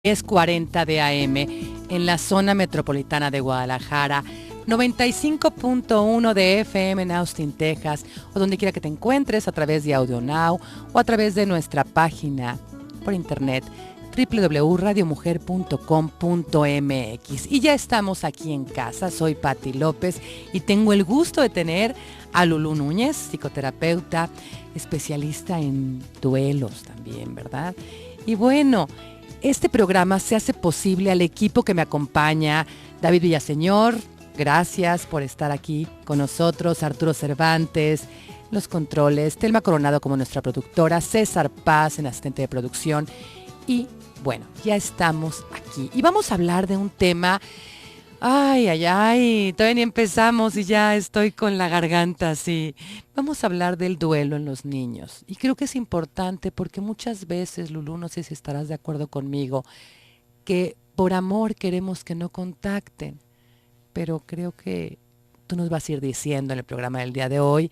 10:40 de AM en la zona metropolitana de Guadalajara, 95.1 de FM en Austin, Texas, o donde quiera que te encuentres a través de AudioNow o a través de nuestra página por internet www.radiomujer.com.mx. Y ya estamos aquí en casa. Soy Pati López y tengo el gusto de tener a Lulú Núñez, psicoterapeuta, especialista en duelos también, ¿verdad? Y bueno, este programa se hace posible al equipo que me acompaña: David Villaseñor, gracias por estar aquí con nosotros; Arturo Cervantes, los controles; Telma Coronado como nuestra productora; César Paz, en asistente de producción. Y bueno, ya estamos aquí y vamos a hablar de un tema. Todavía ni empezamos y ya estoy con la garganta así. Vamos a hablar del duelo en los niños. Y creo que es importante porque muchas veces, Lulú, no sé si estarás de acuerdo conmigo, que por amor queremos que no contacten. Pero creo que tú nos vas a ir diciendo en el programa del día de hoy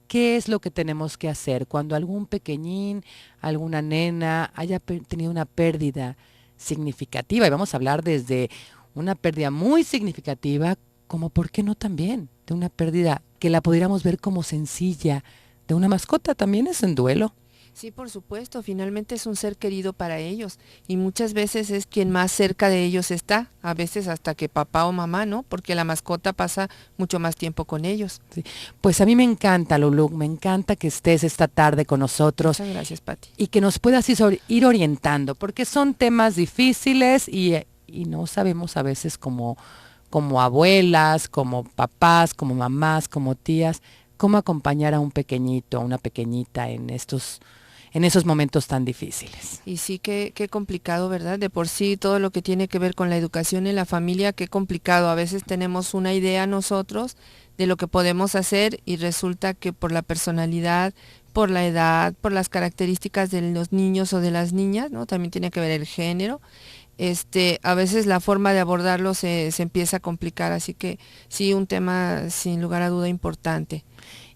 qué es lo que tenemos que hacer cuando algún pequeñín, alguna nena haya tenido una pérdida significativa. Y vamos a hablar desde una pérdida muy significativa, como por qué no también de una pérdida que la pudiéramos ver como sencilla, de una mascota. También es un duelo. Sí, por supuesto, finalmente es un ser querido para ellos y muchas veces es quien más cerca de ellos está, a veces hasta que papá o mamá, ¿no? Porque la mascota pasa mucho más tiempo con ellos. Sí. Pues a mí me encanta, Lulú, me encanta que estés esta tarde con nosotros. Muchas gracias, Pati. Y que nos puedas ir orientando, porque son temas difíciles y no sabemos a veces como abuelas, como papás, como mamás, como tías, cómo acompañar a un pequeñito, a una pequeñita en esos momentos tan difíciles. Y sí, qué complicado, ¿verdad? De por sí todo lo que tiene que ver con la educación en la familia, qué complicado. A veces tenemos una idea nosotros de lo que podemos hacer y resulta que por la personalidad, por la edad, por las características de los niños o de las niñas, ¿no? También tiene que ver el género. A veces la forma de abordarlo se empieza a complicar, así que sí, un tema sin lugar a duda importante.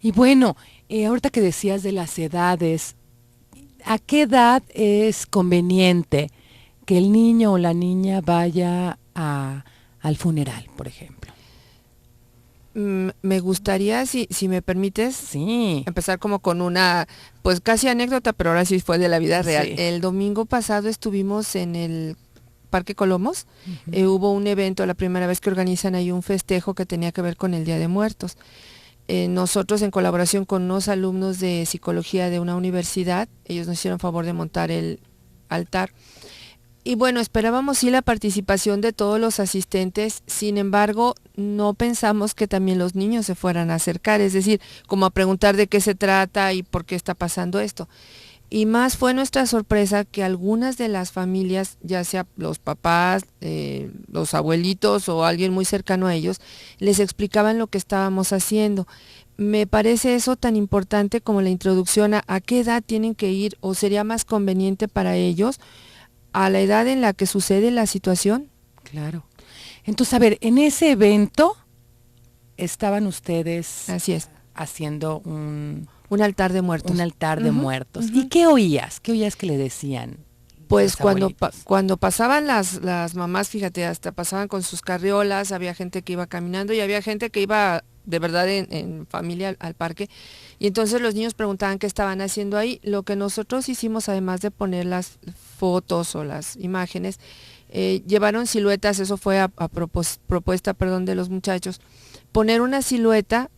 Y bueno, ahorita que decías de las edades, ¿a qué edad es conveniente que el niño o la niña vaya al funeral, por ejemplo? Me gustaría, si me permites, sí, empezar como con una, pues casi anécdota, pero ahora sí fue de la vida real. Sí. El domingo pasado estuvimos en el Parque Colomos. Hubo un evento, la primera vez que organizan ahí un festejo que tenía que ver con el Día de Muertos. Nosotros, en colaboración con unos alumnos de psicología de una universidad, ellos nos hicieron favor de montar el altar. Y bueno, esperábamos sí la participación de todos los asistentes, sin embargo, no pensamos que también los niños se fueran a acercar, es decir, como a preguntar de qué se trata y por qué está pasando esto. Y más fue nuestra sorpresa que algunas de las familias, ya sea los papás, los abuelitos o alguien muy cercano a ellos, les explicaban lo que estábamos haciendo. Me parece eso tan importante como la introducción a qué edad tienen que ir, o sería más conveniente para ellos a la edad en la que sucede la situación. Claro. Entonces, a ver, en ese evento estaban ustedes, así es, haciendo un altar de muertos. Un altar de muertos. ¿Y qué oías? ¿Qué oías que le decían? Pues cuando pasaban las mamás, fíjate, hasta pasaban con sus carriolas, había gente que iba caminando y había gente que iba de verdad en familia al parque. Y entonces los niños preguntaban qué estaban haciendo ahí. Lo que nosotros hicimos, además de poner las fotos o las imágenes, llevaron siluetas, eso fue a propuesta de los muchachos, poner una silueta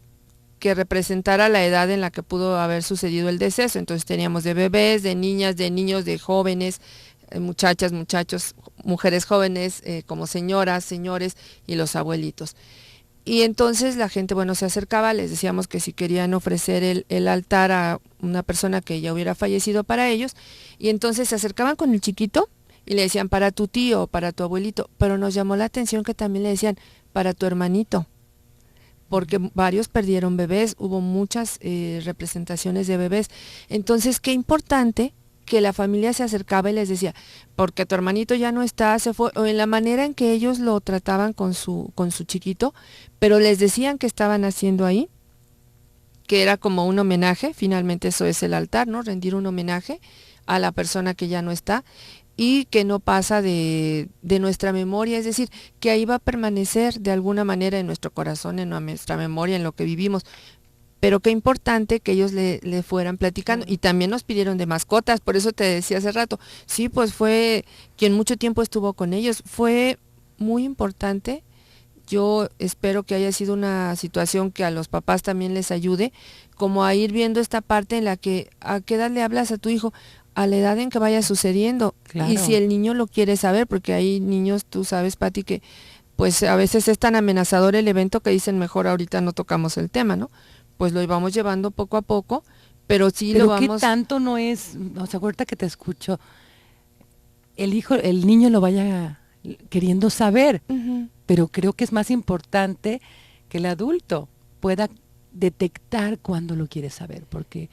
que representara la edad en la que pudo haber sucedido el deceso. Entonces teníamos de bebés, de niñas, de niños, de jóvenes, muchachas, muchachos, mujeres jóvenes, como señoras, señores y los abuelitos. Y entonces la gente, bueno, se acercaba, les decíamos que si querían ofrecer el altar a una persona que ya hubiera fallecido para ellos, y entonces se acercaban con el chiquito y le decían para tu tío, para tu abuelito, pero nos llamó la atención que también le decían para tu hermanito, porque varios perdieron bebés, hubo muchas representaciones de bebés. Entonces, qué importante que la familia se acercaba y les decía, porque tu hermanito ya no está, se fue, o en la manera en que ellos lo trataban con su chiquito, pero les decían que estaban haciendo ahí, que era como un homenaje, finalmente eso es el altar, ¿no? Rendir un homenaje a la persona que ya no está. y que no pasa de nuestra memoria, es decir, que ahí va a permanecer de alguna manera en nuestro corazón, en nuestra memoria, en lo que vivimos. Pero qué importante que ellos le fueran platicando. Y también nos pidieron de mascotas, por eso te decía hace rato, sí, pues fue quien mucho tiempo estuvo con ellos, fue muy importante. Yo espero que haya sido una situación que a los papás también les ayude, como a ir viendo esta parte en la que a qué edad le hablas a tu hijo, a la edad en que vaya sucediendo. Claro. Y si el niño lo quiere saber, porque hay niños, tú sabes, Pati, que pues a veces es tan amenazador el evento que dicen mejor ahorita no tocamos el tema, ¿no? Pues lo íbamos llevando poco a poco, pero sí Pero lo qué vamos... tanto no es, o sea, ahorita que te escucho, el niño lo vaya queriendo saber, Ujú. pero creo que es más importante que el adulto pueda detectar cuando lo quiere saber, porque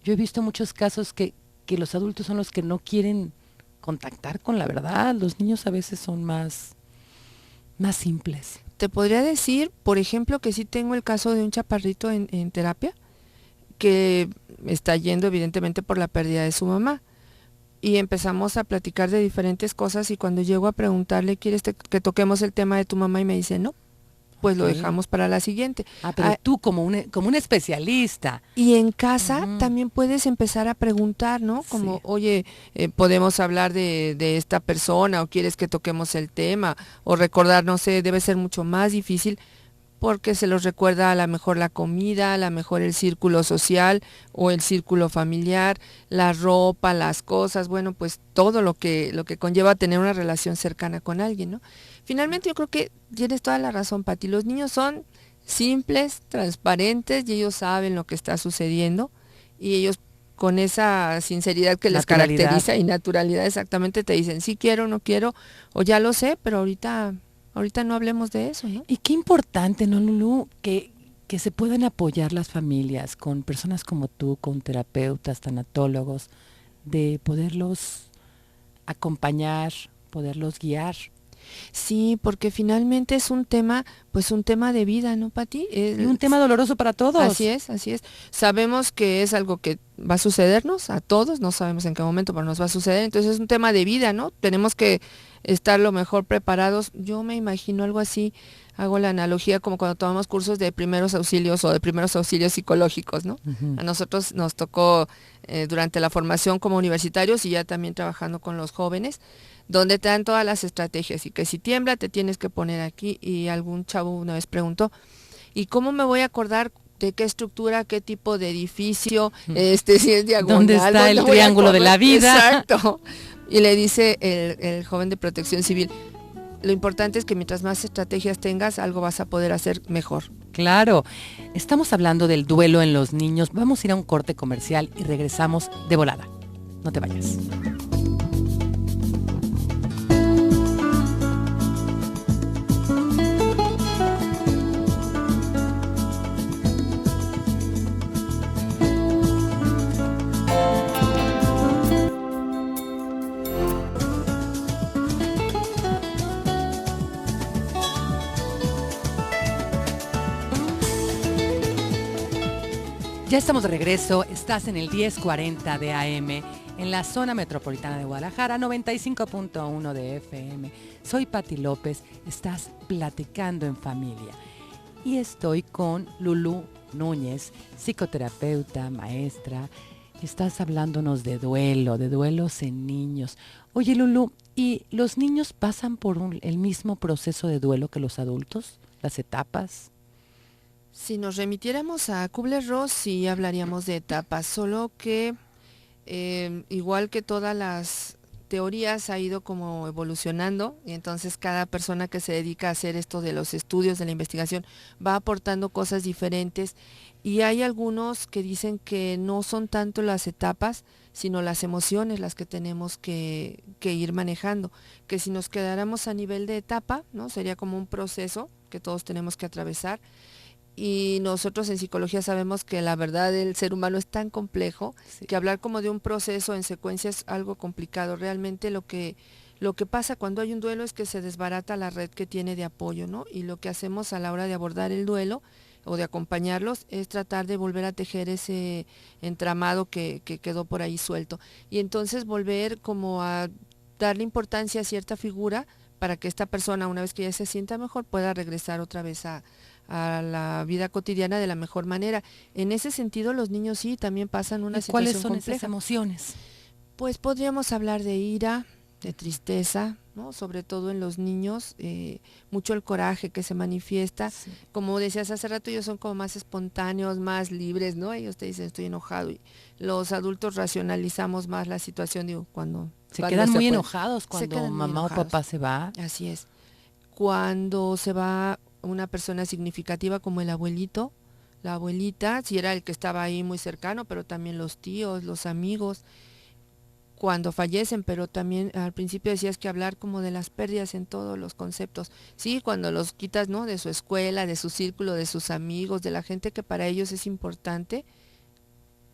yo he visto muchos casos que los adultos son los que no quieren contactar con la verdad, los niños a veces son más simples. Te podría decir, por ejemplo, que sí tengo el caso de un chaparrito en terapia, que está yendo evidentemente por la pérdida de su mamá. Y empezamos a platicar de diferentes cosas y cuando llego a preguntarle, ¿quieres que toquemos el tema de tu mamá? Y me dice, no, pues lo Ok. dejamos para la siguiente. Pero tú como un especialista. Y en casa Ujú. también puedes empezar a preguntar, ¿no? Como, Sí. oye, podemos hablar de esta persona o quieres que toquemos el tema o recordar, no sé, debe ser mucho más difícil porque se los recuerda a lo mejor la comida, a lo mejor el círculo social o el círculo familiar, la ropa, las cosas, bueno, pues todo lo que conlleva tener una relación cercana con alguien, ¿no? Finalmente yo creo que tienes toda la razón, Pati. Los niños son simples, transparentes y ellos saben lo que está sucediendo y ellos con esa sinceridad que les Naturalidad. caracteriza y naturalidad exactamente te dicen sí quiero, no quiero o ya lo sé, pero ahorita no hablemos de eso, ¿no? Y qué importante, ¿no, Lulú? Que se puedan apoyar las familias con personas como tú, con terapeutas, tanatólogos, de poderlos acompañar, poderlos guiar. Sí, porque finalmente es un tema, pues un tema de vida, ¿no, Pati? Y un tema doloroso para todos. Así es, así es. Sabemos que es algo que va a sucedernos a todos, no sabemos en qué momento, pero nos va a suceder. Entonces es un tema de vida, ¿no? Tenemos que estar lo mejor preparados. Yo me imagino algo así, hago la analogía como cuando tomamos cursos de primeros auxilios o de primeros auxilios psicológicos, ¿no? Ujú. A nosotros nos tocó durante la formación como universitarios y ya también trabajando con los jóvenes, donde te dan todas las estrategias y que si tiembla te tienes que poner aquí y algún chavo una vez preguntó, ¿y cómo me voy a acordar de qué estructura, qué tipo de edificio, si es diagonal? ¿Dónde está el voy a triángulo de correr? la vida? Exacto. Y le dice el joven de Protección Civil, lo importante es que mientras más estrategias tengas, algo vas a poder hacer mejor. Claro, estamos hablando del duelo en los niños. Vamos a ir a un corte comercial y regresamos de volada. No te vayas. Ya estamos de regreso, estás en el 1040 de AM, en la zona metropolitana de Guadalajara, 95.1 de FM. Soy Pati López, estás platicando en familia. Y estoy con Lulú Núñez, psicoterapeuta, maestra. Estás hablándonos de duelos en niños. Oye, Lulú, ¿y los niños pasan por el mismo proceso de duelo que los adultos? ¿Las etapas? Si nos remitiéramos a Kubler-Ross, sí hablaríamos de etapas, solo que igual que todas las teorías ha ido como evolucionando y entonces cada persona que se dedica a hacer esto de los estudios, de la investigación, va aportando cosas diferentes y hay algunos que dicen que no son tanto las etapas, sino las emociones las que tenemos que ir manejando, que si nos quedáramos a nivel de etapa, ¿no? Sería como un proceso que todos tenemos que atravesar. Y nosotros en psicología sabemos que la verdad del ser humano es tan complejo Sí. que hablar como de un proceso en secuencia es algo complicado. Realmente lo que pasa cuando hay un duelo es que se desbarata la red que tiene de apoyo, ¿no? Y lo que hacemos a la hora de abordar el duelo o de acompañarlos es tratar de volver a tejer ese entramado que quedó por ahí suelto. Y entonces volver como a darle importancia a cierta figura para que esta persona, una vez que ya se sienta mejor, pueda regresar otra vez a la vida cotidiana de la mejor manera. En ese sentido, los niños sí también pasan una situación ¿Cuáles son compleja. esas emociones? Pues podríamos hablar de ira, de tristeza, ¿no? Sobre todo en los niños, mucho el coraje que se manifiesta. Sí. Como decías hace rato, ellos son como más espontáneos, más libres, ¿no? Ellos te dicen estoy enojado, y los adultos racionalizamos más la situación, digo, cuando quedan muy enojados cuando mamá o papá se va. Así es. Cuando se va una persona significativa como el abuelito, la abuelita, si era el que estaba ahí muy cercano, pero también los tíos, los amigos, cuando fallecen, pero también al principio decías que hablar como de las pérdidas en todos los conceptos, sí, cuando los quitas, ¿no? De su escuela, de su círculo, de sus amigos, de la gente que para ellos es importante,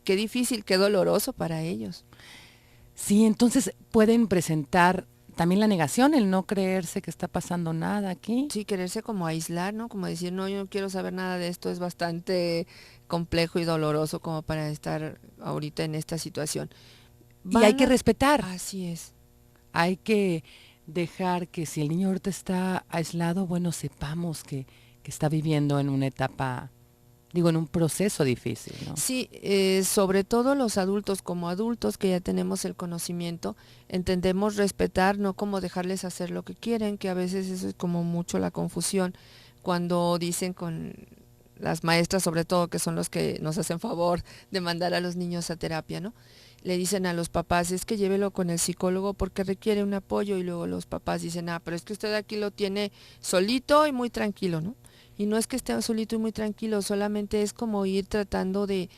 qué difícil, qué doloroso para ellos. Sí, entonces pueden presentar también la negación, el no creerse que está pasando nada aquí. Sí, quererse como aislar, ¿no? Como decir, no, yo no quiero saber nada de esto, es bastante complejo y doloroso como para estar ahorita en esta situación. Y hay que respetar. Así es. Hay que dejar que si el niño ahorita está aislado, bueno, sepamos que está viviendo en una etapa, digo, en un proceso difícil, ¿no? Sí, sobre todo los adultos, como adultos que ya tenemos el conocimiento, entendemos respetar, no como dejarles hacer lo que quieren, que a veces eso es como mucho la confusión, cuando dicen con las maestras, sobre todo, que son los que nos hacen favor de mandar a los niños a terapia, ¿no? Le dicen a los papás, es que llévelo con el psicólogo porque requiere un apoyo, y luego los papás dicen, pero es que usted aquí lo tiene solito y muy tranquilo, ¿no? Y no es que esté solito y muy tranquilo, solamente es como ir tratando de,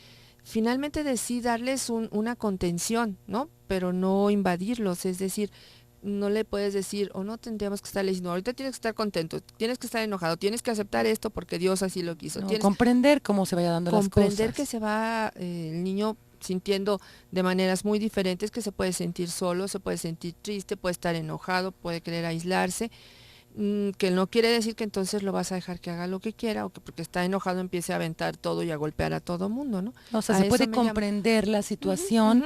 finalmente de sí darles una contención, ¿no? Pero no invadirlos, es decir, no le puedes decir, o no tendríamos que estarle diciendo, ahorita tienes que estar contento, tienes que estar enojado, tienes que aceptar esto porque Dios así lo quiso. No, comprender cómo se vaya dando las cosas. Comprender que se va el niño sintiendo de maneras muy diferentes, que se puede sentir solo, se puede sentir triste, puede estar enojado, puede querer aislarse, que no quiere decir que entonces lo vas a dejar que haga lo que quiera, o que porque está enojado empiece a aventar todo y a golpear a todo mundo, ¿no? O sea, se puede comprender la situación,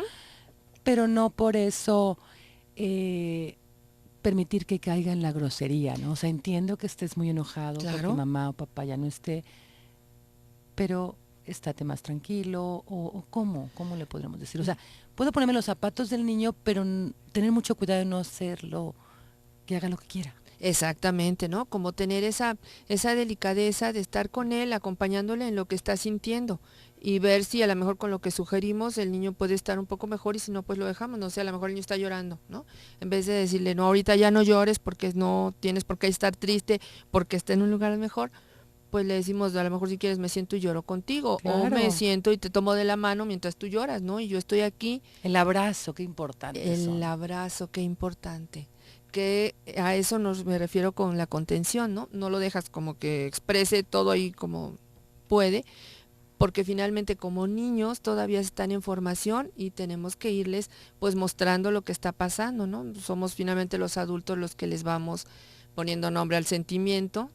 pero no por eso permitir que caiga en la grosería, ¿no? O sea, entiendo que estés muy enojado porque mamá o papá ya no esté, pero estate más tranquilo, o ¿cómo le podríamos decir? O sea, puedo ponerme los zapatos del niño, pero tener mucho cuidado de no hacerlo, que haga lo que quiera. Exactamente, ¿no? Como tener esa delicadeza de estar con él, acompañándole en lo que está sintiendo, y ver si a lo mejor con lo que sugerimos el niño puede estar un poco mejor, y si no, pues lo dejamos, no sé, a lo mejor el niño está llorando, ¿no? En vez de decirle, no, ahorita ya no llores porque no tienes por qué estar triste, porque está en un lugar mejor, pues le decimos, a lo mejor si quieres me siento y lloro contigo, o me siento y te tomo de la mano mientras tú lloras, ¿no? Y yo estoy aquí. El abrazo, qué importante. El abrazo, qué importante. Que a eso me refiero con la contención, ¿no? No lo dejas como que exprese todo ahí como puede, porque finalmente como niños todavía están en formación y tenemos que irles pues mostrando lo que está pasando, ¿no? Somos finalmente los adultos los que les vamos poniendo nombre al sentimiento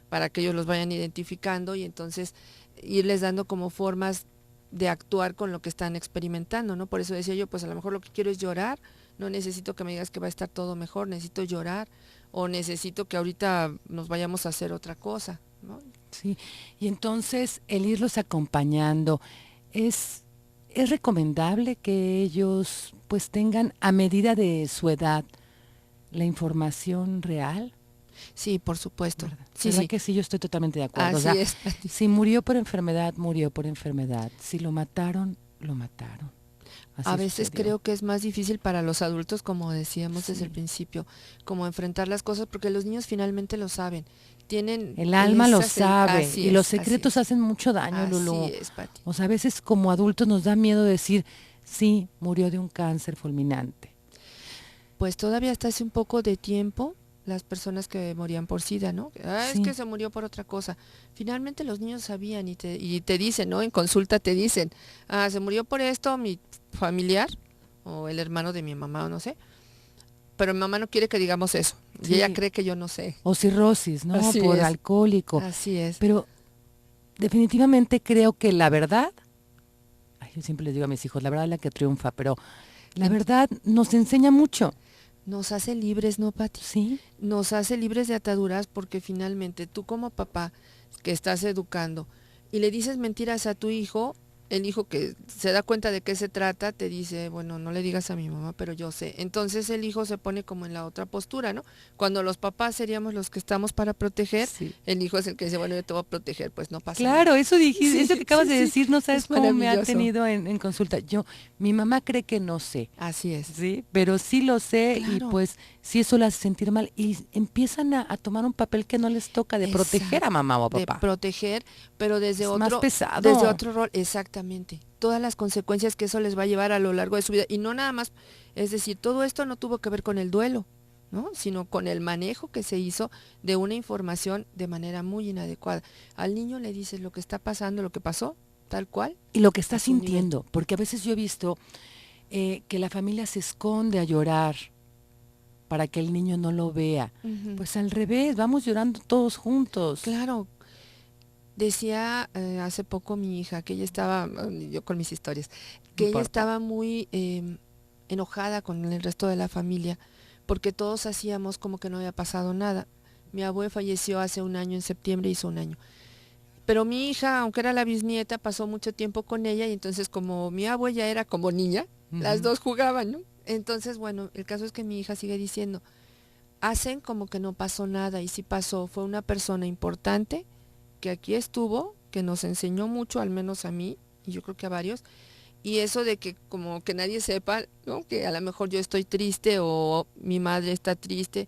para que ellos los vayan identificando, y entonces irles dando como formas de actuar con lo que están experimentando, ¿no? Por eso decía yo, pues a lo mejor lo que quiero es llorar, no necesito que me digas que va a estar todo mejor, necesito llorar, o necesito que ahorita nos vayamos a hacer otra cosa, ¿no? Sí, y entonces el irlos acompañando, es recomendable que ellos pues tengan a medida de su edad la información real. Sí, por supuesto. Sí, ¿verdad que sí? Yo estoy totalmente de acuerdo. Así es. Si murió por enfermedad, murió por enfermedad. Si lo mataron, lo mataron. A veces creo que es más difícil para los adultos, como decíamos desde el principio, como enfrentar las cosas, porque los niños finalmente lo saben. Tienen el alma lo sabe, y los secretos hacen mucho daño, Lulú. Así es, Pati. O sea, a veces como adultos nos da miedo decir, sí, murió de un cáncer fulminante. Pues todavía hasta hace un poco de tiempo, las personas que morían por SIDA, ¿no? Es que se murió por otra cosa. Finalmente los niños sabían y te dicen, ¿no? En consulta te dicen, se murió por esto mi familiar o el hermano de mi mamá, o no sé. Pero mi mamá no quiere que digamos eso. Sí. Y ella cree que yo no sé. O cirrosis, ¿no? Así por es. Alcohólico. Así es. Pero definitivamente creo que la verdad, yo siempre les digo a mis hijos, la verdad es la que triunfa, pero la verdad nos enseña mucho. nos hace libres, ¿no, Pati? Sí. Nos hace libres de ataduras porque finalmente tú como papá que estás educando y le dices mentiras a tu hijo, el hijo que se da cuenta de qué se trata, te dice, bueno, no le digas a mi mamá, pero yo sé. Entonces el hijo se pone como en la otra postura, ¿no? Cuando los papás seríamos los que estamos para proteger, Sí. el hijo es el que dice, bueno, yo te voy a proteger, pues no pasa Claro, nada. eso dijiste, Sí, eso que acabas sí, de sí, decir, no sabes es cómo me ha maravilloso. tenido en consulta. Mi mamá cree que no sé. Así es. Sí, pero sí lo sé y Claro. pues sí eso la hace sentir mal y empiezan a tomar un papel que no les toca de proteger a mamá o a De papá. proteger, pero Es más pesado. desde otro rol, exactamente. Todas las consecuencias que eso les va a llevar a lo largo de su vida. Y no nada más, es decir, todo esto no tuvo que ver con el duelo, ¿no? Sino con el manejo que se hizo de una información de manera muy inadecuada. Al niño le dices lo que está pasando, lo que pasó, tal cual. Y lo que está a su nivel. sintiendo, porque a veces yo he visto que la familia se esconde a llorar para que el niño no lo vea. Ujú. Pues al revés, vamos llorando todos juntos. Claro. Decía hace poco mi hija que ella estaba, yo con mis historias, que ella estaba muy enojada con el resto de la familia porque todos hacíamos como que no había pasado nada. Mi abuelo falleció hace un año, en septiembre hizo un año. Pero mi hija, aunque era la bisnieta, pasó mucho tiempo con ella y entonces como mi abuela ya era como niña, las dos jugaban, ¿no? Entonces, bueno, el caso es que mi hija sigue diciendo, hacen como que no pasó nada y sí pasó, fue una persona importante que aquí estuvo, que nos enseñó mucho, al menos a mí, y yo creo que a varios, y eso de que como que nadie sepa, ¿no? Que a lo mejor yo estoy triste o mi madre está triste,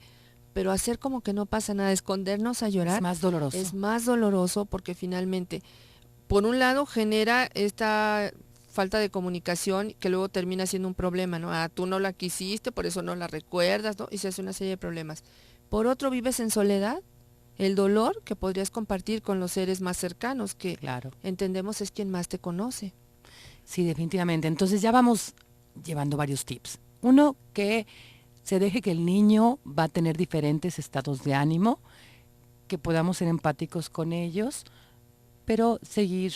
pero hacer como que no pasa nada, escondernos a llorar, es más doloroso. Es más doloroso porque finalmente, por un lado, genera esta falta de comunicación que luego termina siendo un problema, ¿no? Ah, tú no la quisiste, por eso no la recuerdas, ¿no? Y se hace una serie de problemas. Por otro, vives en soledad, el dolor que podrías compartir con los seres más cercanos, que claro. entendemos es quien más te conoce. Sí, definitivamente. Entonces ya vamos llevando varios tips. Uno, que se deje que el niño va a tener diferentes estados de ánimo, que podamos ser empáticos con ellos, pero seguir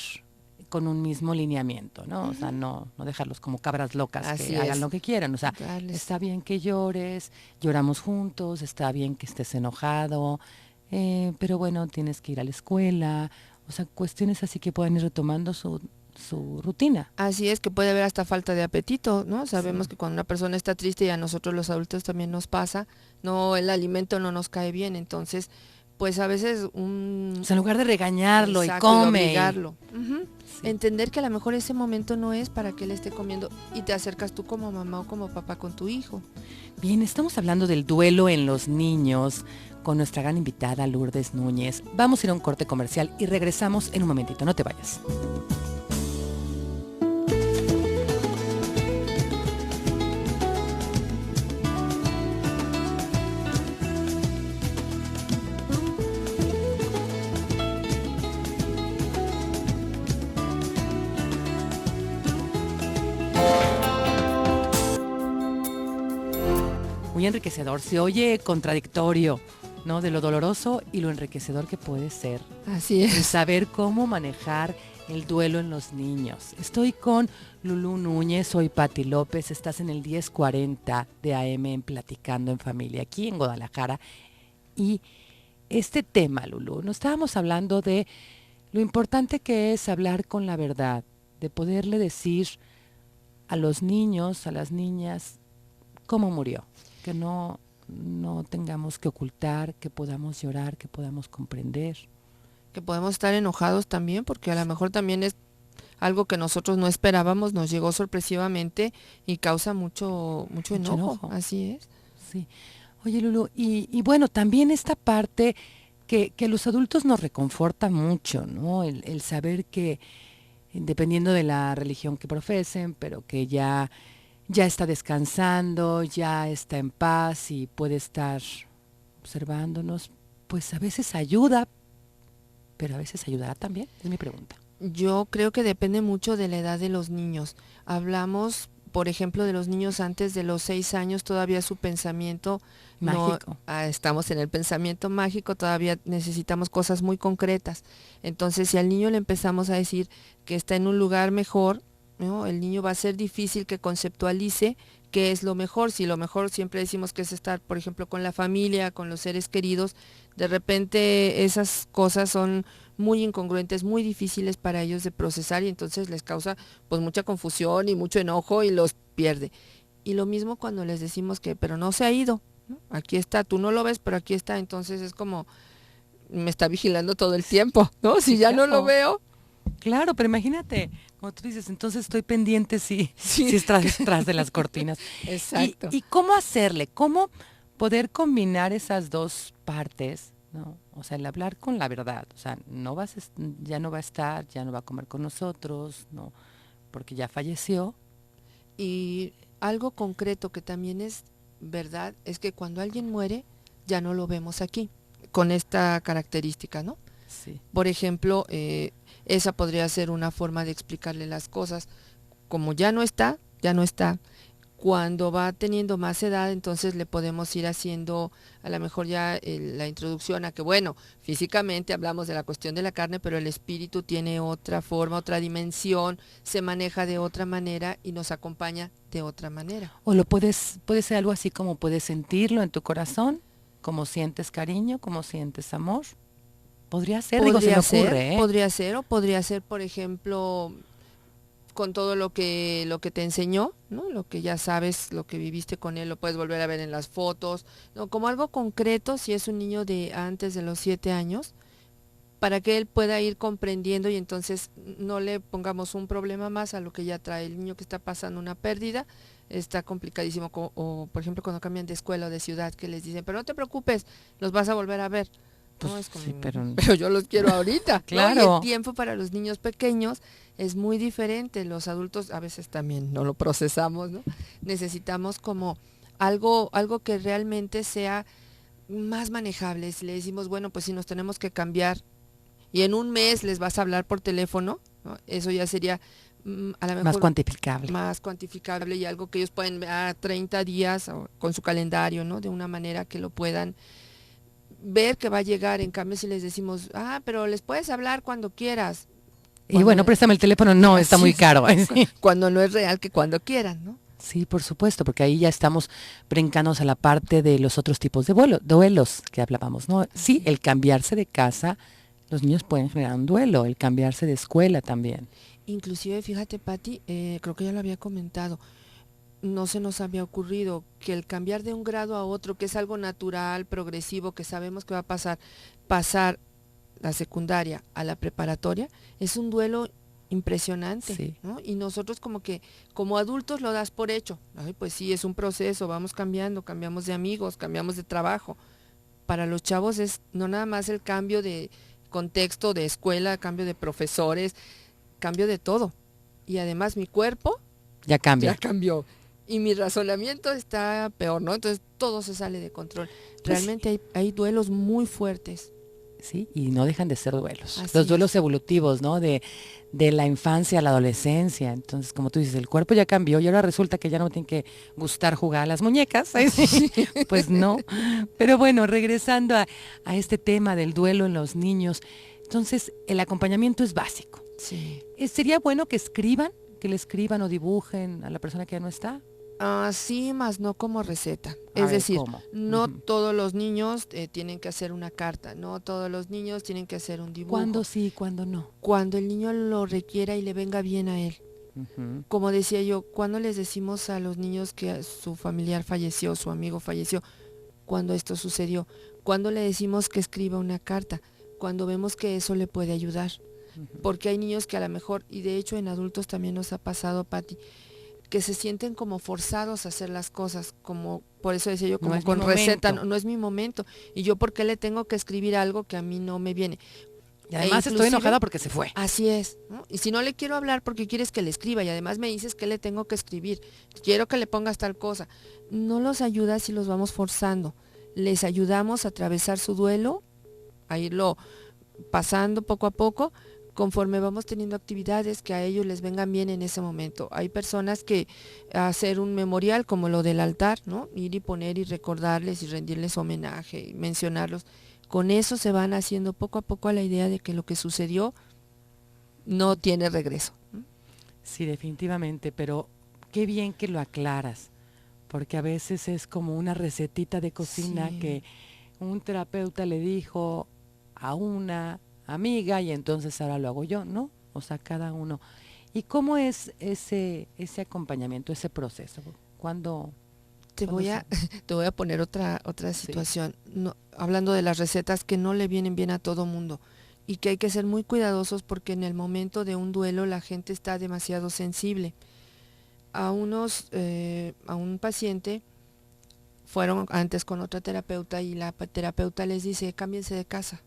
con un mismo lineamiento, ¿no? O sea, no dejarlos como cabras locas Así que es. hagan lo que quieran. O sea, está bien que llores, lloramos juntos, está bien que estés enojado, pero bueno, tienes que ir a la escuela, o sea, cuestiones así que puedan ir retomando su rutina. Así es, que puede haber hasta falta de apetito, ¿no? Sabemos Sí. que cuando una persona está triste y a nosotros los adultos también nos pasa, no, el alimento no nos cae bien, entonces, pues a veces O sea, en lugar de regañarlo exacto, y come. y obligarlo. Sí. Entender que a lo mejor ese momento no es para que él esté comiendo y te acercas tú como mamá o como papá con tu hijo. Bien, estamos hablando del duelo en los niños con nuestra gran invitada Lourdes Núñez. Vamos a ir a un corte comercial y regresamos en un momentito, no te vayas. Muy enriquecedor, se oye contradictorio, ¿no? De lo doloroso y lo enriquecedor que puede ser. Así El es. saber cómo manejar el duelo en los niños. Estoy con Lulú Núñez, soy Pati López, estás en el 1040 de AM en Platicando en Familia, aquí en Guadalajara. Y este tema, Lulú, nos estábamos hablando de lo importante que es hablar con la verdad, de poderle decir a los niños, a las niñas, cómo murió. Que no tengamos que ocultar, que podamos llorar, que podamos comprender. Que podemos estar enojados también, porque a lo mejor también es algo que nosotros no esperábamos, nos llegó sorpresivamente y causa mucho enojo. Así es. Sí. Oye, Lulú, y bueno, también esta parte que los adultos nos reconforta mucho, ¿no? El saber que, dependiendo de la religión que profesen, pero que ya está descansando, ya está en paz y puede estar observándonos, pues a veces ayuda, pero a veces ayudará también, es mi pregunta. Yo creo que depende mucho de la edad de los niños. Hablamos, por ejemplo, de los niños antes de los 6 años, todavía su pensamiento mágico. Estamos en el pensamiento mágico, todavía necesitamos cosas muy concretas. Entonces, si al niño le empezamos a decir que está en un lugar mejor, ¿no? El niño va a ser difícil que conceptualice qué es lo mejor. Si lo mejor siempre decimos que es estar, por ejemplo, con la familia, con los seres queridos, de repente esas cosas son muy incongruentes, muy difíciles para ellos de procesar y entonces les causa pues mucha confusión y mucho enojo y los pierde. Y lo mismo cuando les decimos que, pero no se ha ido, ¿no? Aquí está, tú no lo ves, pero aquí está, entonces es como, me está vigilando todo el tiempo, ¿no? Si Sí, ya no claro. lo veo. Claro, pero imagínate, como tú dices, entonces estoy pendiente Sí. si estás detrás de las cortinas. Exacto. ¿Y cómo hacerle? ¿Cómo poder combinar esas dos partes? ¿No? O sea, el hablar con la verdad. O sea, ya no va a estar, ya no va a comer con nosotros, no, porque ya falleció. Y algo concreto que también es verdad es que cuando alguien muere ya no lo vemos aquí, con esta característica, ¿no? Sí. Por ejemplo, esa podría ser una forma de explicarle las cosas. Como ya no está, ya no está. Cuando va teniendo más edad, entonces le podemos ir haciendo a lo mejor ya la introducción a que, bueno, físicamente hablamos de la cuestión de la carne, pero el espíritu tiene otra forma, otra dimensión, se maneja de otra manera y nos acompaña de otra manera. O puede ser algo así como puedes sentirlo en tu corazón, como sientes cariño, como sientes amor. Podría ser, digo, se me ocurre, ¿eh? Podría ser, o podría ser, por ejemplo, con todo lo que te enseñó, ¿no? Lo que ya sabes, lo que viviste con él, lo puedes volver a ver en las fotos, ¿no? Como algo concreto, si es un niño de antes de los 7 años, para que él pueda ir comprendiendo y entonces no le pongamos un problema más a lo que ya trae el niño que está pasando una pérdida, está complicadísimo, o por ejemplo cuando cambian de escuela o de ciudad, que les dicen, pero no te preocupes, los vas a volver a ver. Pues No, es como, sí, pero pero yo los quiero ahorita. claro. ¿No? Y el tiempo para los niños pequeños es muy diferente. Los adultos a veces también no lo procesamos, ¿no? Necesitamos como algo que realmente sea más manejable. Si le decimos, bueno, pues si nos tenemos que cambiar y en un mes les vas a hablar por teléfono, ¿no? Eso ya sería a lo mejor más cuantificable y algo que ellos pueden ver a 30 días con su calendario, ¿no? De una manera que lo puedan ver que va a llegar. En cambio, si les decimos, pero les puedes hablar cuando quieras. Y bueno, préstame el teléfono, no, está muy caro. Sí. Cuando no es real, que cuando quieran, ¿no? Sí, por supuesto, porque ahí ya estamos brincándonos a la parte de los otros tipos de duelos que hablábamos, ¿no? Sí, el cambiarse de casa, los niños pueden generar un duelo, el cambiarse de escuela también. Inclusive, fíjate, Pati, creo que ya lo había comentado, no se nos había ocurrido que el cambiar de un grado a otro, que es algo natural, progresivo, que sabemos que va a pasar la secundaria a la preparatoria, es un duelo impresionante, sí. ¿no? Y nosotros como adultos lo das por hecho. Ay, pues sí, es un proceso, vamos cambiando, cambiamos de amigos, cambiamos de trabajo. Para los chavos es no nada más el cambio de contexto, de escuela, cambio de profesores, cambio de todo. Y además mi cuerpo ya cambió. Y mi razonamiento está peor, ¿no? Entonces todo se sale de control. Realmente pues, hay duelos muy fuertes. Sí, y no dejan de ser duelos. Así los duelos evolutivos, ¿no? De la infancia a la adolescencia. Entonces, como tú dices, el cuerpo ya cambió y ahora resulta que ya no me tienen que gustar jugar a las muñecas. Sí. Pues no. Pero bueno, regresando a este tema del duelo en los niños. Entonces, el acompañamiento es básico. Sí. ¿Sería bueno que le escriban o dibujen a la persona que ya no está? Sí, más no como receta. Es decir, ¿cómo? No todos los niños tienen que hacer una carta, no todos los niños tienen que hacer un dibujo. ¿Cuándo sí, cuándo no? Cuando el niño lo requiera y le venga bien a él. Como decía yo, cuando les decimos a los niños que su familiar falleció, su amigo falleció, cuando esto sucedió, cuando le decimos que escriba una carta, cuando vemos que eso le puede ayudar. Porque hay niños que a lo mejor, y de hecho en adultos también nos ha pasado, Pati, que se sienten como forzados a hacer las cosas, como por eso decía yo, como con receta, no es mi momento. Y yo, ¿por qué le tengo que escribir algo que a mí no me viene? Y además estoy enojada porque se fue. Así es, ¿no? Y si no le quiero hablar porque quieres que le escriba y además me dices que le tengo que escribir, quiero que le pongas tal cosa, no los ayuda si los vamos forzando. Les ayudamos a atravesar su duelo, a irlo pasando poco a poco, conforme vamos teniendo actividades que a ellos les vengan bien en ese momento. Hay personas que hacer un memorial como lo del altar, ¿no? Ir y poner y recordarles y rendirles homenaje y mencionarlos. Con eso se van haciendo poco a poco a la idea de que lo que sucedió no tiene regreso. Sí, definitivamente, pero qué bien que lo aclaras, porque a veces es como una recetita de cocina Sí. que un terapeuta le dijo a una amiga y entonces ahora lo hago yo, ¿no? O sea, cada uno. ¿Y cómo es ese acompañamiento, ese proceso? ¿Cuándo, Te cuándo voy se...? a, te voy a poner otra Sí. situación, no, hablando de las recetas que no le vienen bien a todo mundo y que hay que ser muy cuidadosos porque en el momento de un duelo la gente está demasiado sensible. A un paciente fueron antes con otra terapeuta y la terapeuta les dice, cámbiense de casa.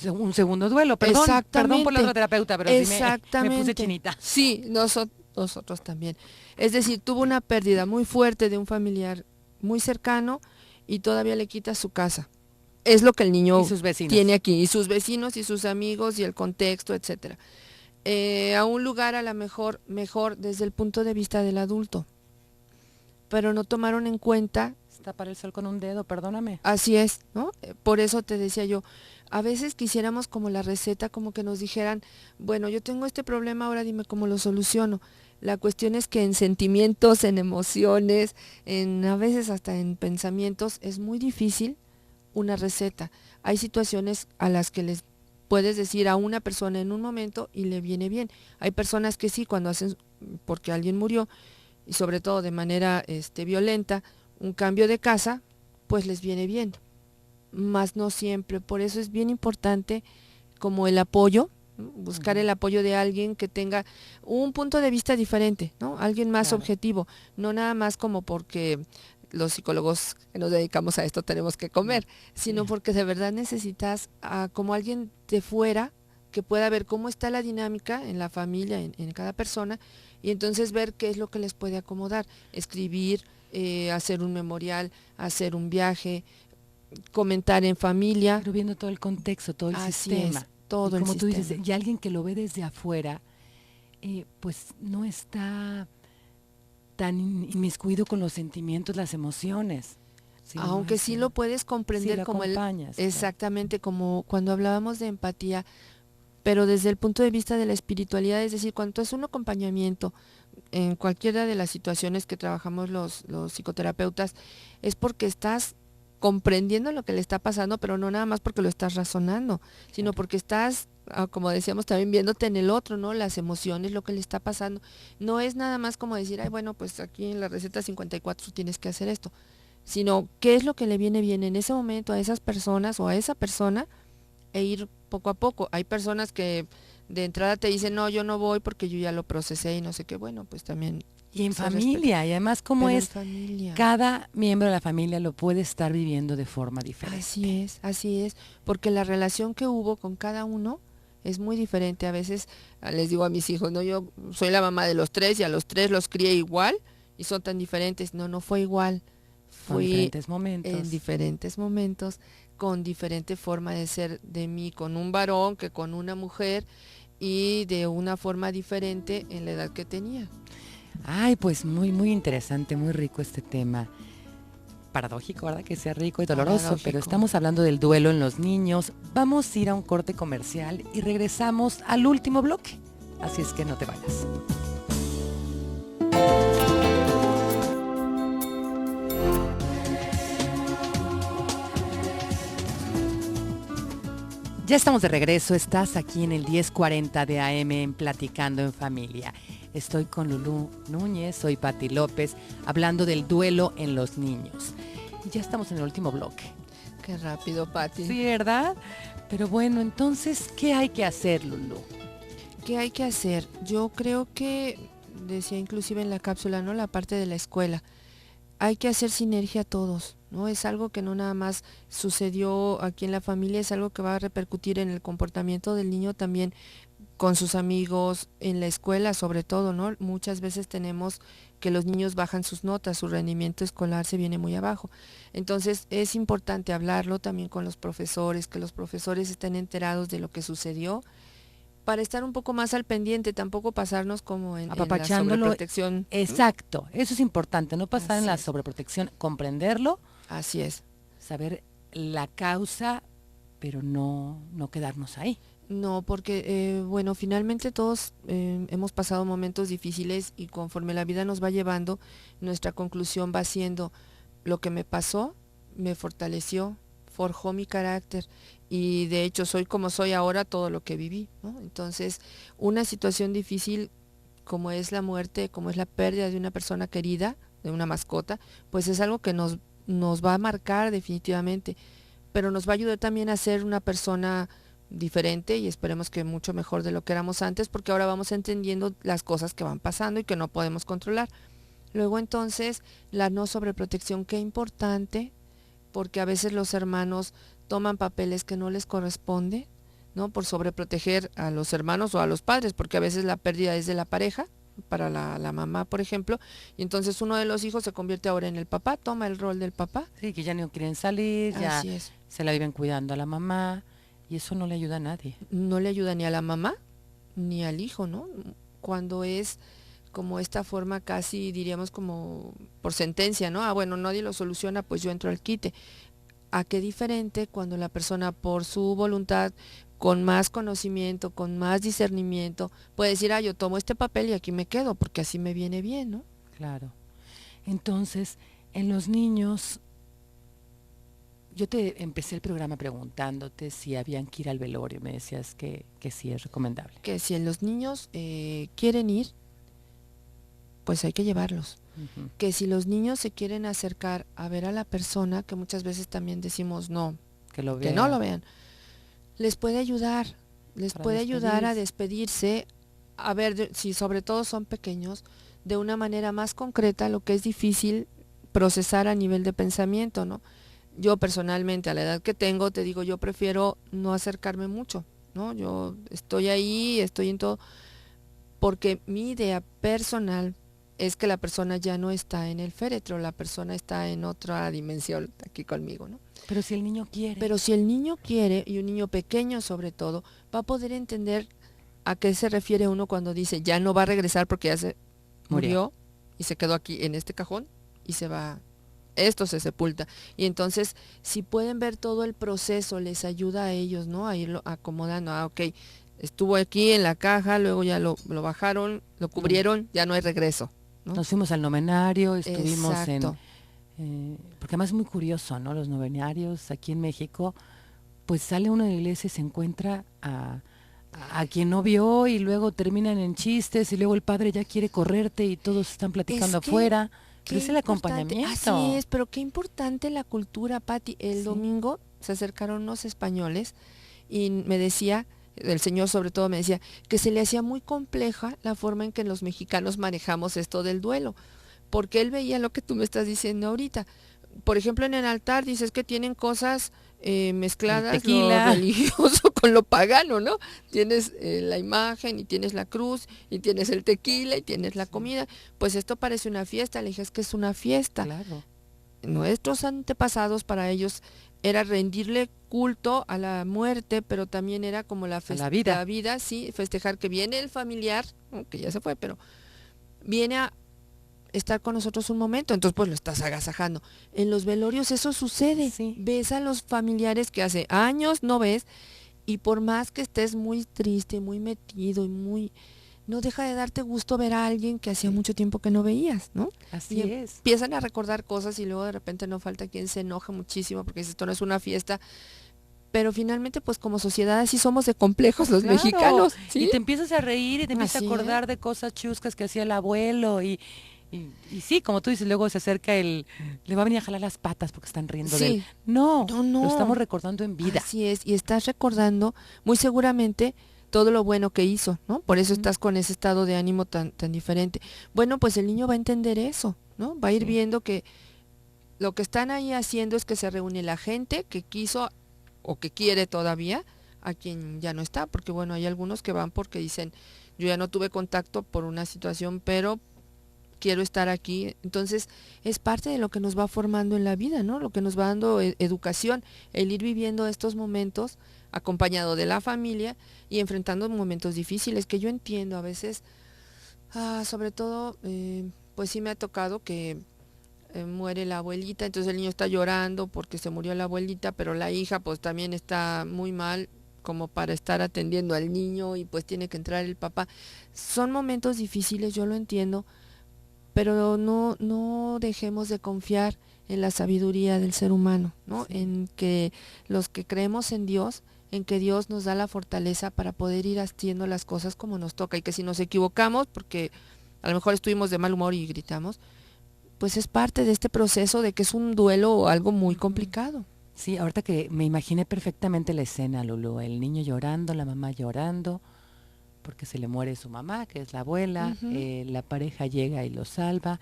Un segundo duelo, perdón por la otra Exactamente, terapeuta, pero sí me puse exactamente. chinita. Sí, nosotros también. Es decir, tuvo una pérdida muy fuerte de un familiar muy cercano y todavía le quita su casa. Es lo que el Y niño sus tiene vecinos. aquí, y sus vecinos y sus amigos y el contexto, etcétera. A un lugar a lo mejor desde el punto de vista del adulto, pero no tomaron en cuenta. Está para el sol con un dedo, perdóname. Así es, ¿no? Por eso te decía yo, a veces quisiéramos como la receta, como que nos dijeran, bueno, yo tengo este problema, ahora dime cómo lo soluciono. La cuestión es que en sentimientos, en emociones, a veces hasta en pensamientos, es muy difícil una receta. Hay situaciones a las que les puedes decir a una persona en un momento y le viene bien. Hay personas que sí, cuando hacen, porque alguien murió, y sobre todo de manera violenta, un cambio de casa, pues les viene bien, más no siempre. Por eso es bien importante como el apoyo, ¿no? Buscar el apoyo de alguien que tenga un punto de vista diferente, ¿no? Alguien más Claro. objetivo, no nada más como porque los psicólogos que nos dedicamos a esto tenemos que comer, sino Sí. porque de verdad necesitas como alguien de fuera que pueda ver cómo está la dinámica en la familia, en cada persona, y entonces ver qué es lo que les puede acomodar, escribir, hacer un memorial, hacer un viaje, comentar en familia. Pero viendo todo el contexto, todo el Así es, sistema. Y todo el como tú dices, sistema. y alguien que lo ve desde afuera, pues no está tan inmiscuido con los sentimientos, las emociones, sino Aunque sí lo puedes sí comprender lo como acompañas. Claro. exactamente como cuando hablábamos de empatía, pero desde el punto de vista de la espiritualidad, es decir, cuando es un acompañamiento en cualquiera de las situaciones que trabajamos los psicoterapeutas, es porque estás comprendiendo lo que le está pasando, pero no nada más porque lo estás razonando, sino Claro. porque estás, como decíamos, también viéndote en el otro, ¿no? Las emociones, lo que le está pasando. No es nada más como decir, ay, bueno, pues aquí en la receta 54 tienes que hacer esto, sino qué es lo que le viene bien en ese momento a esas personas o a esa persona e ir poco a poco. Hay personas que de entrada te dicen, no, yo no voy porque yo ya lo procesé y no sé qué, bueno, pues también Y en se respeta. familia, y además como Pero en es, familia, cada miembro de la familia lo puede estar viviendo de forma diferente. así es, porque la relación que hubo con cada uno es muy diferente. A veces les digo a mis hijos, no, yo soy la mamá de los tres y a los tres los crié igual y son tan diferentes. No, no fue igual, Con fui diferentes en momentos. diferentes momentos, con diferente forma de ser de mí, con un varón que con una mujer y de una forma diferente en la edad que tenía. Ay, pues muy, muy interesante, muy rico este tema. Paradójico, ¿verdad? Que sea rico y doloroso, pero Paradójico. estamos hablando del duelo en los niños. Vamos a ir a un corte comercial y regresamos al último bloque. Así es que no te vayas. Ya estamos de regreso, estás aquí en el 1040 de AM en Platicando en Familia. Estoy con Lulú Núñez, soy Pati López, hablando del duelo en los niños. Y ya estamos en el último bloque. Qué rápido, Pati. Sí, ¿verdad? Pero bueno, entonces, ¿qué hay que hacer, Lulú? ¿Qué hay que hacer? Yo creo que, decía inclusive en la cápsula, ¿no? La parte de la escuela. Hay que hacer sinergia todos, ¿no? Es algo que no nada más sucedió aquí en la familia, es algo que va a repercutir en el comportamiento del niño también con sus amigos, en la escuela sobre todo, ¿no? Muchas veces tenemos que los niños bajan sus notas, su rendimiento escolar se viene muy abajo. Entonces es importante hablarlo también con los profesores, que los profesores estén enterados de lo que sucedió para estar un poco más al pendiente, tampoco pasarnos como en la Apapachándolo. sobreprotección. Exacto, eso es importante, no pasar en Así la es, sobreprotección, comprenderlo, así es. saber la causa, pero no quedarnos ahí. No, porque, bueno, finalmente todos hemos pasado momentos difíciles y conforme la vida nos va llevando, nuestra conclusión va siendo lo que me pasó, me fortaleció, forjó mi carácter y de hecho soy como soy ahora todo lo que viví, ¿no? Entonces, una situación difícil como es la muerte, como es la pérdida de una persona querida, de una mascota, pues es algo que nos va a marcar definitivamente, pero nos va a ayudar también a ser una persona diferente y esperemos que mucho mejor de lo que éramos antes, porque ahora vamos entendiendo las cosas que van pasando y que no podemos controlar. Luego entonces, la no sobreprotección, qué importante, porque a veces los hermanos toman papeles que no les corresponde, ¿no? Por sobreproteger a los hermanos o a los padres, porque a veces la pérdida es de la pareja, para la mamá, por ejemplo, y entonces uno de los hijos se convierte ahora en el papá, toma el rol del papá. Sí, que ya no quieren salir, ya Así es. se la viven cuidando a la mamá y eso no le ayuda a nadie. No le ayuda ni a la mamá ni al hijo, ¿no? Cuando es como esta forma casi diríamos como por sentencia, ¿no? Ah, bueno, nadie lo soluciona, pues yo entro al quite. ¿A qué diferente cuando la persona por su voluntad, con más conocimiento, con más discernimiento, puede decir, ah, yo tomo este papel y aquí me quedo, porque así me viene bien, ¿no? Claro. Entonces, en los niños, yo te empecé el programa preguntándote si habían que ir al velorio. Me decías que sí es recomendable. Que si en los niños quieren ir, pues hay que llevarlos. Que si los niños se quieren acercar a ver a la persona, que muchas veces también decimos no, Que lo que vean. no lo vean, les puede ayudar, Para puede ayudar a despedirse. despedirse, a ver si sobre todo son pequeños, de una manera más concreta, lo que es difícil procesar a nivel de pensamiento, ¿no? Yo personalmente, a la edad que tengo, te digo, yo prefiero no acercarme mucho, ¿no? Yo estoy ahí, estoy en todo, porque mi idea personal es que la persona ya no está en el féretro, la persona está en otra dimensión aquí conmigo, ¿no? Pero si el niño quiere. Pero si el niño quiere, y un niño pequeño sobre todo, va a poder entender a qué se refiere uno cuando dice ya no va a regresar porque ya se murió y se quedó aquí en este cajón y se va, esto se sepulta. Y entonces, si pueden ver todo el proceso, les ayuda a ellos, ¿no? A irlo acomodando. Ah, ok, estuvo aquí en la caja, luego ya lo bajaron, lo cubrieron, ya no hay regreso, ¿no? Nos fuimos al novenario, estuvimos Exacto. porque además es muy curioso, ¿no? Los novenarios aquí en México, pues sale uno de la iglesia y se encuentra a quien no vio y luego terminan en chistes y luego el padre ya quiere correrte y todos están platicando afuera. Pero es el acompañamiento. Así es, pero qué importante la cultura, Patti. El Sí. domingo se acercaron unos españoles y me decía, el señor sobre todo me decía, que se le hacía muy compleja la forma en que los mexicanos manejamos esto del duelo, porque él veía lo que tú me estás diciendo ahorita. Por ejemplo, en el altar dices que tienen cosas mezcladas, lo religioso con lo pagano, ¿no? Tienes la imagen y tienes la cruz y tienes el tequila y tienes la comida. Pues esto parece una fiesta. Le dije, es que es una fiesta. Claro. Nuestros antepasados, para ellos era rendirle culto a la muerte, pero también era como la vida, sí, festejar que viene el familiar, que ya se fue, pero viene a estar con nosotros un momento, entonces pues lo estás agasajando. En los velorios eso sucede, Sí. Ves a los familiares que hace años no ves y por más que estés muy triste, muy metido y muy... no deja de darte gusto ver a alguien que hacía mucho tiempo que no veías, ¿no? Así es. Empiezan a recordar cosas y luego de repente no falta quien se enoja muchísimo porque dice, esto no es una fiesta. Pero finalmente, pues como sociedad así somos de complejos los mexicanos. ¿Sí? Y te empiezas a reír y te empiezas a acordar de cosas chuscas que hacía el abuelo y sí, como tú dices, luego se acerca le va a venir a jalar las patas porque están riendo de él. No, lo estamos recordando en vida. Así es, y estás recordando muy seguramente todo lo bueno que hizo, ¿no? Por eso estás con ese estado de ánimo tan diferente. Bueno, pues el niño va a entender eso, ¿no? Va a ir viendo que lo que están ahí haciendo es que se reúne la gente que quiso o que quiere todavía a quien ya no está, porque bueno, hay algunos que van porque dicen, yo ya no tuve contacto por una situación, pero quiero estar aquí. Entonces es parte de lo que nos va formando en la vida, ¿no? Lo que nos va dando educación, el ir viviendo estos momentos acompañado de la familia y enfrentando momentos difíciles que yo entiendo a veces, sobre todo, pues sí me ha tocado que muere la abuelita, entonces el niño está llorando porque se murió la abuelita, pero la hija pues también está muy mal como para estar atendiendo al niño y pues tiene que entrar el papá. Son momentos difíciles, yo lo entiendo, pero no dejemos de confiar en la sabiduría del ser humano, ¿no? Sí. En que los que creemos en Dios, en que Dios nos da la fortaleza para poder ir haciendo las cosas como nos toca, y que si nos equivocamos, porque a lo mejor estuvimos de mal humor y gritamos, pues es parte de este proceso de que es un duelo o algo muy complicado. Sí, ahorita que me imaginé perfectamente la escena, Lulú, el niño llorando, la mamá llorando, porque se le muere su mamá, que es la abuela, la pareja llega y lo salva,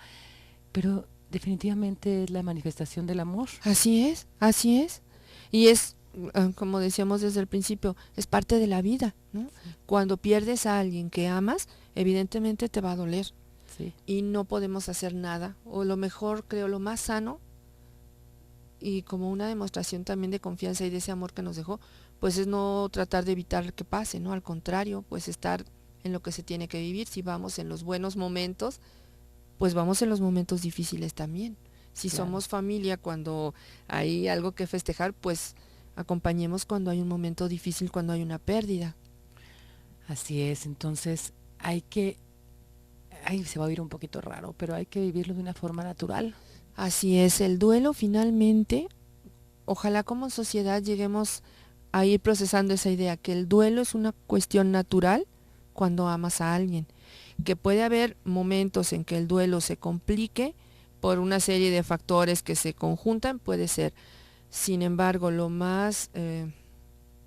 pero definitivamente es la manifestación del amor. Así es, así es. Y es, como decíamos desde el principio, es parte de la vida, ¿no? Sí. Cuando pierdes a alguien que amas, evidentemente te va a doler. Sí. Y no podemos hacer nada, o lo mejor, creo, lo más sano, y como una demostración también de confianza y de ese amor que nos dejó, pues es no tratar de evitar que pase, ¿no? Al contrario, pues estar en lo que se tiene que vivir. Si vamos en los buenos momentos, pues vamos en los momentos difíciles también. Si claro. Somos familia, cuando hay algo que festejar, pues acompañemos cuando hay un momento difícil, cuando hay una pérdida. Así es, entonces se va a oír un poquito raro, pero hay que vivirlo de una forma natural. Así es, el duelo finalmente, ojalá como sociedad lleguemos a ir procesando esa idea, que el duelo es una cuestión natural cuando amas a alguien, que puede haber momentos en que el duelo se complique por una serie de factores que se conjuntan, puede ser. Sin embargo, lo más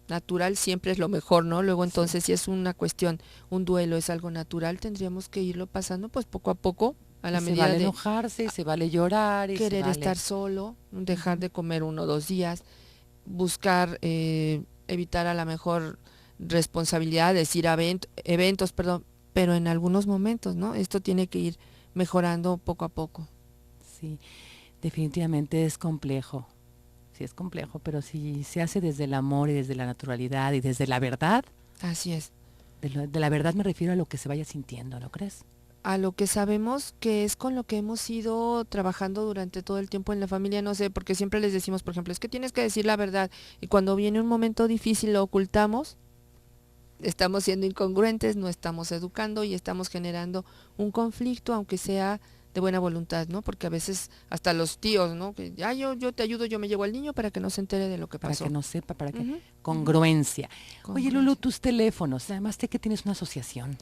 natural siempre es lo mejor, ¿no? Luego entonces, si es una cuestión, un duelo es algo natural, tendríamos que irlo pasando pues poco a poco, a la medida se vale de enojarse, se vale llorar, y querer se vale estar solo, dejar de comer 1 o 2 días, buscar evitar a lo mejor responsabilidades, ir a eventos, pero en algunos momentos, ¿no? Esto tiene que ir mejorando poco a poco. Sí, definitivamente es complejo. Sí, es complejo, pero si se hace desde el amor y desde la naturalidad y desde la verdad. Así es. De la verdad me refiero a lo que se vaya sintiendo, ¿no crees? A lo que sabemos que es con lo que hemos ido trabajando durante todo el tiempo en la familia, no sé, porque siempre les decimos, por ejemplo, es que tienes que decir la verdad, y cuando viene un momento difícil lo ocultamos, estamos siendo incongruentes, no estamos educando y estamos generando un conflicto, aunque sea de buena voluntad, ¿no? Porque a veces hasta los tíos, ¿no? Que ya yo te ayudo, yo me llevo al niño para que no se entere de lo que pasó. Para que no sepa, para que congruencia. Oye, Lulú, tus teléfonos, además de que tienes una asociación.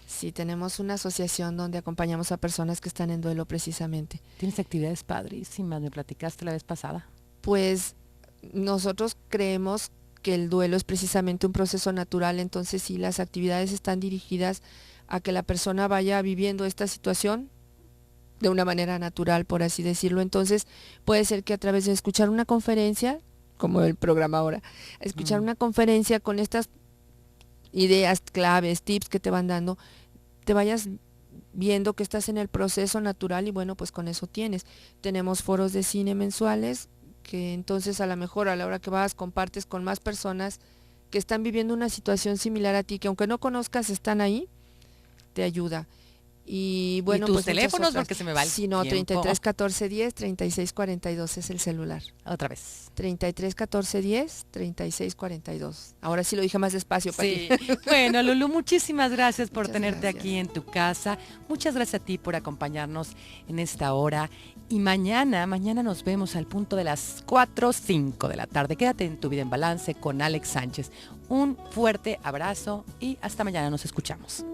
Sí, tenemos una asociación donde acompañamos a personas que están en duelo precisamente. Tienes actividades padrísimas, me platicaste la vez pasada. Pues nosotros creemos que el duelo es precisamente un proceso natural, entonces sí, las actividades están dirigidas a que la persona vaya viviendo esta situación de una manera natural, por así decirlo. Entonces puede ser que a través de escuchar una conferencia, como el programa ahora, escuchar una conferencia con estas ideas, claves, tips que te van dando, te vayas viendo que estás en el proceso natural y bueno, pues con eso tienes. Tenemos foros de cine mensuales que entonces a lo mejor a la hora que vas compartes con más personas que están viviendo una situación similar a ti, que aunque no conozcas están ahí, te ayuda. Y bueno, ¿y tus pues teléfonos? Porque se me va el sí, no, 33 14 10 36 42 es el celular. Otra vez. 33 14 10 36 42. Ahora sí lo dije más despacio, sí. Bueno, Lulú, muchísimas gracias por tenerte aquí en tu casa. Muchas gracias a ti por acompañarnos en esta hora. Y mañana nos vemos al punto de las 4:05 de la tarde. Quédate en Tu Vida en Balance con Alex Sánchez. Un fuerte abrazo y hasta mañana nos escuchamos.